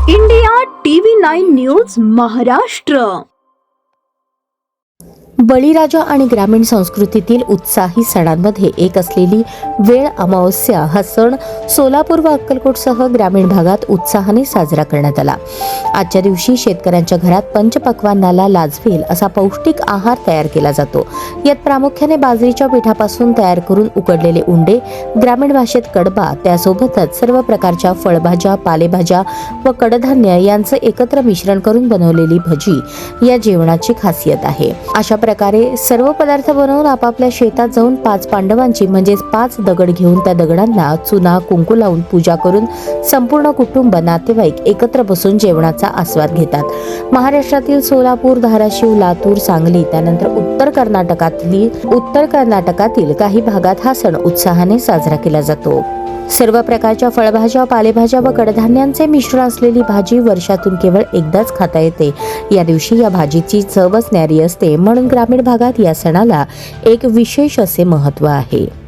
India TV 9 news Maharashtra. बळीराजा आणि ग्रामीण संस्कृतीतील उत्साही सणांमध्ये एक असलेली वेळ अमावस्या हा सण सोलापूर व अक्कलकोटसह ग्रामीण भागात उत्साहाने साजरा करण्यात आला. आजच्या दिवशी शेतकऱ्यांच्या घरात पंचपक्वान्नाला लाजवेल असा पौष्टिक आहार तयार केला जातो. यात प्रामुख्याने बाजरीच्या पिठापासून तयार करून उकडलेले उंडे, ग्रामीण भाषेत कडबा, त्यासोबतच सर्व प्रकारच्या फळभाज्या, पालेभाज्या व कडधान्य यांचं एकत्र मिश्रण करून बनवलेली भजी या जेवणाची खासियत आहे. अशा प्रकारे सर्व पदार्थ बनवून आपापल्या शेतात जाऊन 5 पांडवांची म्हणजेच 5 दगड घेऊन त्या दगडांना चुना कुंकू लावून पूजा करून संपूर्ण कुटुंब नातेवाईक एकत्र बसून जेवणाचा आस्वाद घेतात. महाराष्ट्रातील सोलापूर, धाराशिव, लातूर, सांगली त्यानंतर उत्तर कर्नाटकातील काही भागात हा सण उत्साहाने साजरा केला जातो. सर्व प्रकारच्या फळभाज्या, पालेभाज्या व कडधान्यांचे मिश्रण असलेली भाजी वर्षातून केवळ एकदाच खाता येते. या दिवशी या भाजीची चवच न्यारी असते, म्हणून ग्रामीण भागात या सणाला एक विशेष असे महत्त्व आहे.